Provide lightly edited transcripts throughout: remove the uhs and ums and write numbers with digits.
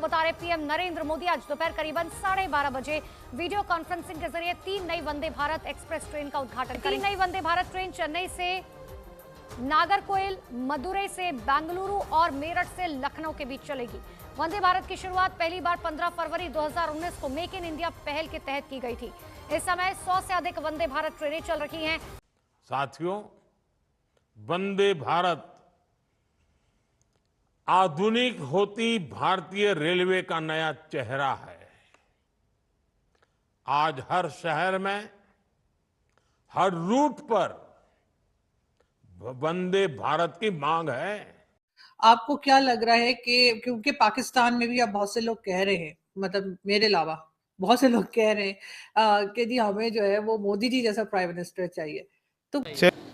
बता रहे पीएम नरेंद्र मोदी आज दोपहर करीबन 12:30 बजे वीडियो कॉन्फ्रेंसिंग के जरिए 3 नई वंदे भारत एक्सप्रेस ट्रेन का उद्घाटन करेंगे। 3 नई वंदे भारत ट्रेन चेन्नई से नागरकोइल, मदुरई से बेंगलुरु और मेरठ से लखनऊ के बीच चलेगी। वंदे भारत की शुरुआत पहली बार 15 फरवरी 2019 को मेक इन इंडिया पहल के तहत की गई थी। इस समय 100 से अधिक वंदे भारत ट्रेनें चल रही हैं। साथियों, वंदे भारत आधुनिक होती भारतीय रेलवे का नया चेहरा है। आज हर शहर में, हर रूट पर वंदे भारत की मांग है। आपको क्या लग रहा है कि क्योंकि पाकिस्तान में भी अब बहुत से लोग कह रहे हैं, मतलब मेरे अलावा बहुत से लोग कह रहे हैं कि जी हमें जो है वो मोदी जी जैसा प्राइम मिनिस्टर चाहिए, तो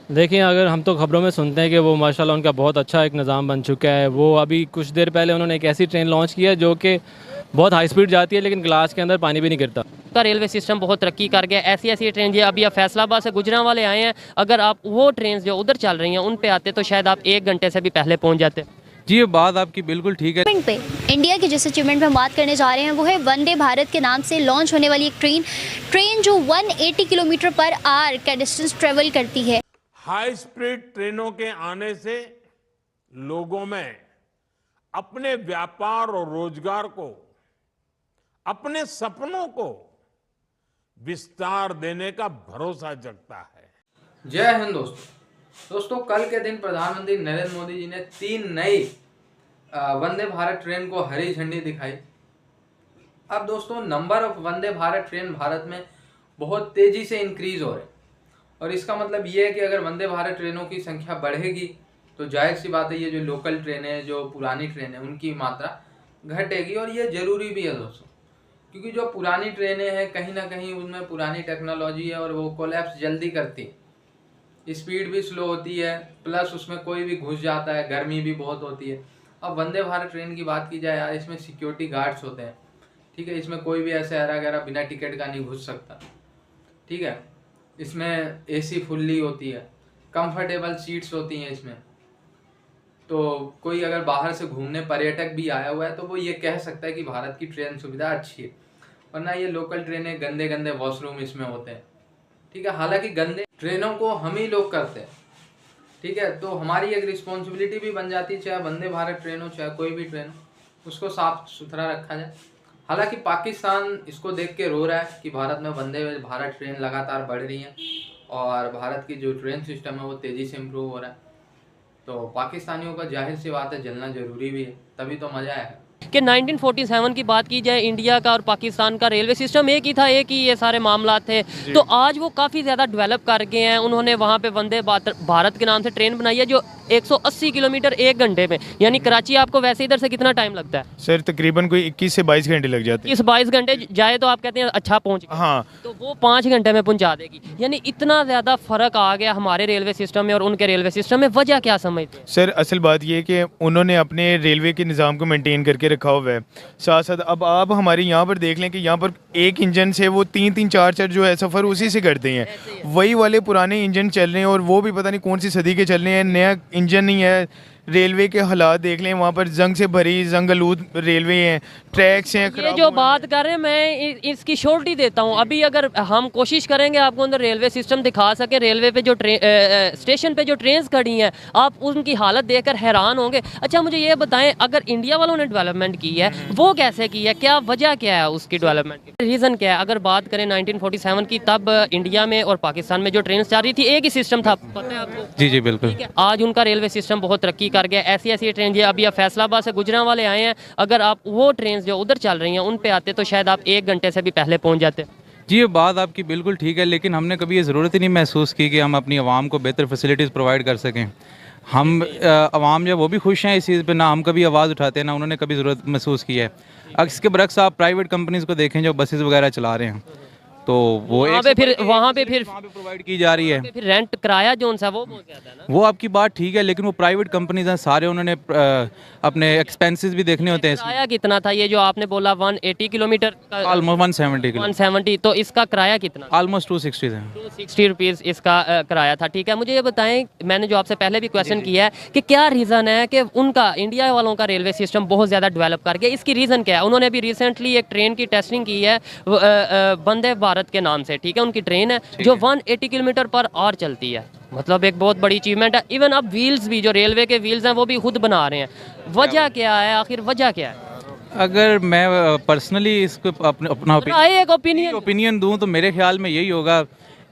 देखिए, अगर हम तो खबरों में सुनते हैं कि वो माशाल्लाह उनका बहुत अच्छा एक निज़ाम बन चुका है। वो अभी कुछ देर पहले उन्होंने एक ऐसी ट्रेन लॉन्च की है जो कि बहुत हाई स्पीड जाती है लेकिन ग्लास के अंदर पानी भी नहीं गिरता। का रेलवे सिस्टम बहुत तरक्की कर गया। ऐसी ऐसी ट्रेन जो अभी आप फैसलाबाद से गुजरांवाले आए हैं, अगर आप वो ट्रेन जो उधर चल रही हैं उन पे आते तो शायद आप 1 घंटे से भी पहले पहुंच जाते। जी, ये बात आपकी बिल्कुल ठीक है। पे इंडिया की जिस अचीवमेंट पे हम बात करने जा रहे हैं वो है वंदे भारत के नाम से लॉन्च होने वाली एक ट्रेन जो 180 किलोमीटर पर आवर का डिस्टेंस ट्रेवल करती है। हाई स्पीड ट्रेनों के आने से लोगों में अपने व्यापार और रोजगार को, अपने सपनों को विस्तार देने का भरोसा जगता है। जय हिंद दोस्तों, कल के दिन प्रधानमंत्री नरेंद्र मोदी जी ने 3 नई वंदे भारत ट्रेन को हरी झंडी दिखाई। अब दोस्तों, number of Vande Bharat train Bharat में बहुत तेजी से इंक्रीज हो रहे, और इसका मतलब ये है कि अगर वंदे भारत ट्रेनों की संख्या बढ़ेगी तो जाहिर सी बात है ये जो लोकल ट्रेनें, जो पुरानी ट्रेनें, उनकी मात्रा घटेगी। और ये ज़रूरी भी है दोस्तों, क्योंकि जो पुरानी ट्रेनें हैं कहीं ना कहीं उनमें पुरानी टेक्नोलॉजी है और वो कोलैप्स जल्दी करती है, स्पीड भी स्लो होती है, प्लस उसमें कोई भी घुस जाता है, गर्मी भी बहुत होती है। अब वंदे भारत ट्रेन की बात की जाए यार, इसमें सिक्योरिटी गार्ड्स होते हैं, ठीक है। इसमें कोई भी ऐसे हरा गहरा बिना टिकट का नहीं घुस सकता, ठीक है। इसमें एसी फुल्ली होती है, कंफर्टेबल सीट्स होती हैं इसमें, तो कोई अगर बाहर से घूमने पर्यटक भी आया हुआ है तो वो ये कह सकता है कि भारत की ट्रेन सुविधा अच्छी है। वरना ये लोकल ट्रेनें गंदे गंदे वॉशरूम इसमें होते हैं, ठीक है। हालांकि गंदे ट्रेनों को हम ही लोग करते हैं, ठीक है। तो हमारी एक रिस्पॉन्सिबिलिटी भी बन जाती है, चाहे वंदे भारत ट्रेन हो चाहे कोई भी ट्रेन हो, उसको साफ सुथरा रखा जाए। हालांकि पाकिस्तान इसको देख के रो रहा है कि भारत में वंदे भारत ट्रेन लगातार बढ़ रही हैं और भारत की जो ट्रेन सिस्टम है वो तेज़ी से इम्प्रूव हो रहा है। तो पाकिस्तानियों का जाहिर सी बात है जलना ज़रूरी भी है, तभी तो मज़ा आया है। कि 1947 की बात की जाए, इंडिया का और पाकिस्तान का रेलवे सिस्टम एक ही था, एक ही ये सारे मामला थे। तो आज वो काफ़ी ज़्यादा डेवलप कर गए हैं। उन्होंने वहाँ पे वंदे भारत के नाम से ट्रेन बनाई है जो 180 किलोमीटर 1 घंटे में, यानी कराची आपको वैसे इधर से कितना टाइम लगता है सर? तकरीबन कोई 21 से 22 घंटे लग जाते हैं। 22 घंटे जाए तो आप कहते हैं अच्छा पहुँच गए, हाँ, तो वो 5 घंटे में पहुँचा देगी। यानी इतना ज़्यादा फ़र्क आ गया हमारे रेलवे सिस्टम में और उनके रेलवे सिस्टम में। वजह क्या समझते हैं सर? असल बात ये है कि उन्होंने अपने रेलवे के निज़ाम को मेंटेन करके रखा हुआ है। साथ साथ अब आप हमारे यहाँ पर देख लें कि यहाँ पर एक इंजन से वो 3-3 4-4 जो है सफ़र उसी से करते हैं। वही वाले पुराने इंजन चल रहे हैं और वो भी पता नहीं कौन सी सदी के चल रहे हैं, नया इंजन नहीं है। रेलवे के हालात देख लें, वहाँ पर जंग से भरी, जंग आलूद रेलवे हैं, ट्रैक्स हैं। ये जो बात कर रहे हैं मैं इसकी श्योरिटी देता हूँ। अभी अगर हम कोशिश करेंगे आपको अंदर रेलवे सिस्टम दिखा सके, रेलवे पे जो स्टेशन पे जो ट्रेन खड़ी हैं, आप उनकी हालत देखकर हैरान होंगे। अच्छा, मुझे ये बताएं, अगर इंडिया वालों ने डेवलपमेंट की है वो कैसे की है, क्या वजह क्या है उसकी डेवलपमेंट की, रीज़न क्या है? अगर बात करें 1947 की, तब इंडिया में और पाकिस्तान में जो ट्रेन चल रही थी एक ही सिस्टम था, पता है आपको? जी जी बिल्कुल। आज उनका रेलवे सिस्टम बहुत तरक्की कर गया। ऐसी ऐसी ट्रेन जो अभी आप फैसलाबाद से गुजरांवाले आए हैं, अगर आप वो ट्रेन जो उधर चल रही हैं उन पे आते तो शायद आप 1 घंटे से भी पहले पहुंच जाते। जी, ये बात आपकी बिल्कुल ठीक है, लेकिन हमने कभी ये ज़रूरत ही नहीं महसूस की कि हम अपनी आवाम को बेहतर फैसिलिटीज़ प्रोवाइड कर सकें। हम आवाम जो वो भी खुश हैं इस चीज़ पे, ना हम कभी आवाज़ उठाते हैं, ना उन्होंने कभी ज़रूरत महसूस की है। अब इसके बरक्स आप प्राइवेट कंपनीज़ को देखें जो बसेस वगैरह चला रहे हैं, तो वो वहाँ एक पे से फिर बढ़ के वहाँ एक पे facility फिर वहाँ पे प्रोवाइड की जा रही है। फिर रेंट किराया जो सा वो बहुत ज़्यादा है ना। वो आपकी बात ठीक है, लेकिन वो प्राइवेट कंपनीज हैं, सारे उन्होंने अपने एक्सपेंसेस भी देखने होते हैं इसमें। किराया कितना था ये जो आपने बोला 180 किलोमीटर का? Almost 170 kilo, 170। तो इसका किराया कितना? ऑलमोस्ट 260 है। 260 रुपीज़ इसका किराया था। ठीक है, मुझे ये बताएं, मैंने जो आपसे पहले भी क्वेश्चन किया है कि क्या रीज़न है कि उनका इंडिया वालों का रेलवे सिस्टम बहुत ज़्यादा डेवलप कर गया, इसकी रीज़न क्या है? उन्होंने अभी रिसेंटली एक ट्रेन की टेस्टिंग की है वंदे भारत के नाम से। ठीक है, उनकी ट्रेन है जो 180 किलोमीटर पर आवर चलती है, मतलब एक बहुत बड़ी अचीवमेंट है। इवन अब व्हील्स भी, जो रेलवे के व्हील्स हैं वो भी खुद बना रहे हैं। वजह क्या है आखिर, वजह क्या है? अगर मैं पर्सनली इसको अपना एक ओपिनियन दूं तो मेरे ख्याल में यही होगा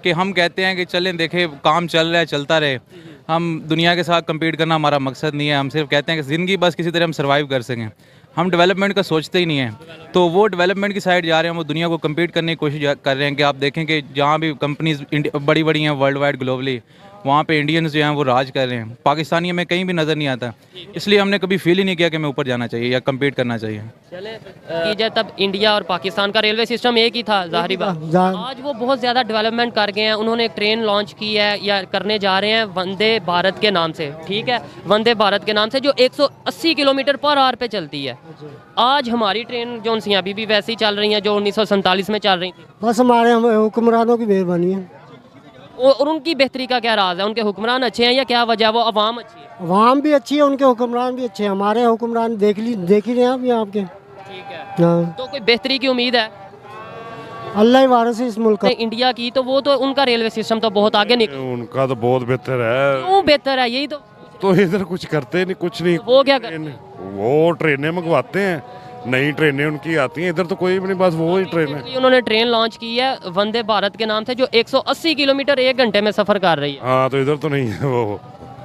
कि हम कहते हैं कि चलें देखें, काम चल रहा है, चलता रहे, हम दुनिया के साथ compete करना हमारा मकसद नहीं है। हम सिर्फ कहते हैं कि ज़िंदगी बस किसी तरह हम सर्वाइव कर सकें, हम डेवलपमेंट का सोचते ही नहीं हैं। तो वो डेवलपमेंट की साइड जा रहे हैं, वो दुनिया को compete करने की कोशिश कर रहे हैं। कि आप देखें कि जहाँ भी कंपनीज बड़ी बड़ी हैं वर्ल्ड वाइड ग्लोबली, वहाँ पे इंडियंस जो हैं वो राज कर रहे हैं। पाकिस्तानी हमें कहीं भी नज़र नहीं आता, इसलिए हमने कभी फील ही नहीं किया कि हमें ऊपर जाना चाहिए या compete करना चाहिए। चले कीजिए, तब इंडिया और पाकिस्तान का रेलवे सिस्टम एक ही था ज़ाहिरी बात। आज वो बहुत ज़्यादा डेवलपमेंट कर गए हैं। उन्होंने एक ट्रेन लॉन्च की है या करने जा रहे हैं वंदे भारत के नाम से। ठीक है, वंदे भारत के नाम से जो 180 किलोमीटर पर आवर पे चलती है। आज हमारी ट्रेन जो सी अभी भी वैसी चल रही हैं जो 1947 में चल रही थी। बस हमारे हुक्मरानों की मेहरबानी है। और उनकी बेहतरी का क्या राज है? उनके हुक्मरान अच्छे हैं या क्या वजह है? वो अवाम अच्छी है? अवाम भी अच्छी है, उनके हुक्मरान भी अच्छे हैं। हमारे हुक्मरान देख ही रहे हैं आप यहाँ आपके। ठीक है, हाँ। तो कोई बेहतरी की उम्मीद है? अल्लाह ही वारिस है इस मुल्क का। इंडिया की तो वो तो उनका रेलवे सिस्टम तो बहुत आगे निकल, उनका तो बहुत बेहतर है। क्यों बेहतर है? यही तो इधर कुछ करते नहीं, कुछ नहीं। वो क्या करते हैं? वो ट्रेनें मंगवाते हैं, नई ट्रेनें उनकी आती हैं, इधर तो कोई भी नहीं, बस वो ही ट्रेन है। उन्होंने ट्रेन लॉन्च की है वंदे भारत के नाम से जो 180 किलोमीटर 1 घंटे में सफर कर रही है। हाँ, तो इधर तो नहीं है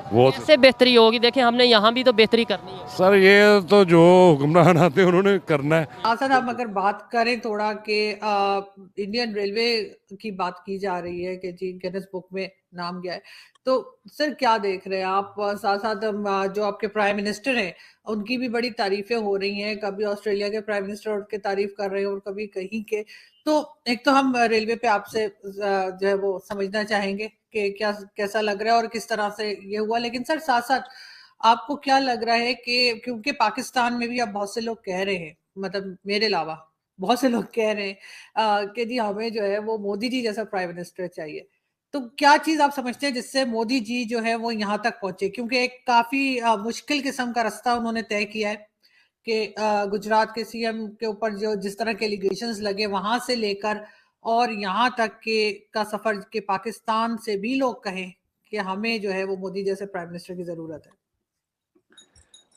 वो कैसे बेहतरी होगी? देखिए, हमने यहाँ भी तो बेहतरी करनी है सर। ये तो जो हुक्मरान आते हैं उन्होंने करना है। सर, हम अगर बात करें थोड़ा कि इंडियन रेलवे की बात की जा रही है कि जी गिनेस बुक में नाम गया है, तो सर क्या देख रहे हैं आप? साथ साथ जो आपके प्राइम मिनिस्टर हैं उनकी भी बड़ी तारीफें हो रही हैं, कभी ऑस्ट्रेलिया के प्राइम मिनिस्टर उनकी तारीफ कर रहे हैं और कभी कहीं के। तो एक तो हम रेलवे पे आपसे जो है वो समझना चाहेंगे कि क्या कैसा लग रहा है और किस तरह से ये हुआ। लेकिन सर साथ साथ आपको क्या लग रहा है कि क्योंकि पाकिस्तान में भी अब बहुत से लोग कह रहे हैं, मतलब मेरे अलावा बहुत से लोग कह रहे हैं कि जी हमें जो है वो मोदी जी जैसा प्राइम मिनिस्टर चाहिए। तो क्या चीज आप समझते हैं जिससे मोदी जी जो है वो यहाँ तक पहुंचे? क्योंकि एक काफी मुश्किल किस्म का रास्ता उन्होंने तय किया है कि गुजरात के सीएम के ऊपर जो जिस तरह के एलिगेशंस लगे वहां से लेकर और यहाँ तक के का सफर के पाकिस्तान से भी लोग कहें कि हमें जो है वो मोदी जैसे प्राइम मिनिस्टर की जरूरत है।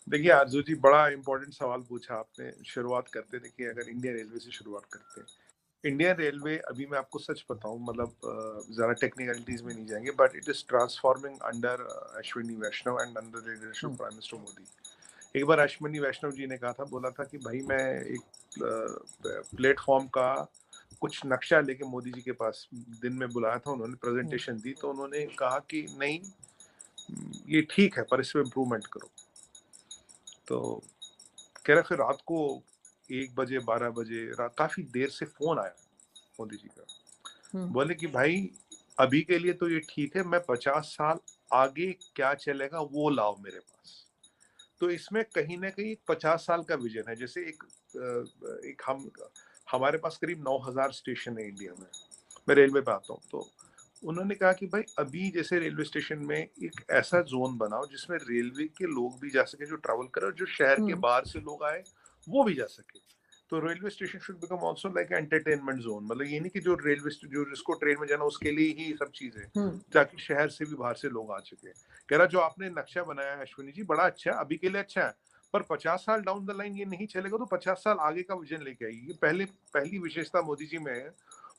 देखिए आरजू जी, बड़ा इंपॉर्टेंट सवाल पूछा आपने। शुरुआत करते, देखिए अगर इंडियन रेलवे से शुरुआत करते हैं, इंडियन रेलवे अभी मैं आपको सच बताऊं, मतलब ज़रा टेक्निकलिटीज में नहीं जाएंगे, but it is transforming under Ashwini Vaishnaw and under the leadership prime minister Modi. एक बार अश्विनी वैष्णव जी ने कहा था, बोला था कि भाई मैं एक प्लेटफॉर्म का कुछ नक्शा लेके मोदी जी के पास दिन में बुलाया था, उन्होंने प्रेजेंटेशन दी, तो उन्होंने कहा कि नहीं ये ठीक है पर इसमें इम्प्रूवमेंट करो। तो कह रहे फिर रात को 1 बजे 12 बजे काफी देर से फोन आया मोदी जी का, बोले कि भाई अभी के लिए तो ये ठीक है, मैं 50 साल आगे क्या चलेगा वो लाओ मेरे पास। तो इसमें कहीं ना कहीं 50 साल का विजन है। जैसे एक हमारे पास करीब 9000 स्टेशन है इंडिया में। मैं रेलवे पे आता हूँ, तो उन्होंने कहा कि भाई अभी जैसे रेलवे स्टेशन में एक ऐसा जोन बनाओ जिसमें रेलवे के लोग भी जा सके जो ट्रैवल करे, और जो शहर के बाहर से लोग आए वो भी जा सके। तो railway station should become also like entertainment zone. मतलब ये नहीं कि जो जो जिसको ट्रेन में जाना उसके लिए ही सब चीजें, ताकि शहर से भी बाहर से लोग आ सके। कह रहा जो आपने नक्शा बनाया है अश्विनी जी, बड़ा अच्छा है, अभी के लिए अच्छा है, पर 50 साल डाउन द लाइन ये नहीं चलेगा, तो 50 साल आगे का विजन लेके आएगी। पहली विशेषता मोदी जी में है,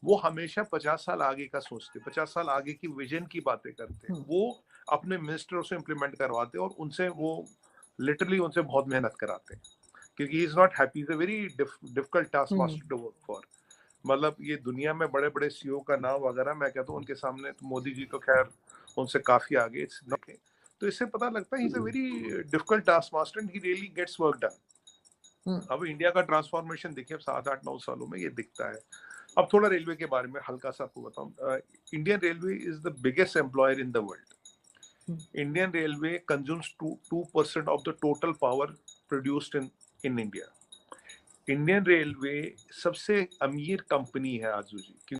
वो हमेशा 50 साल आगे का सोचते, 50 साल आगे की विजन की बातें करते हैं। वो अपने मिनिस्टरों से इम्प्लीमेंट करवाते और उनसे वो लिटरली उनसे बहुत मेहनत कराते हैं, क्योंकि he is not happy, is a very difficult taskmaster to work for. मतलब ये दुनिया में बड़े बड़े सीईओ का नाम वगैरह मैं कहता हूँ उनके सामने, तो मोदी जी तो खैर उनसे काफी आगे। तो इससे पता लगता है he is a very difficult taskmaster and he really gets work done. अब इंडिया का ट्रांसफॉर्मेशन देखिए 7-8-9 सालों में ये दिखता है। अब थोड़ा रेलवे के बारे में हल्का सा आपको बताऊं। Indian railway is the biggest employer in the world. Indian railway consumes 2% of the total power produced in India. Indian railway सबसे अमीर कंपनी है आजू जी।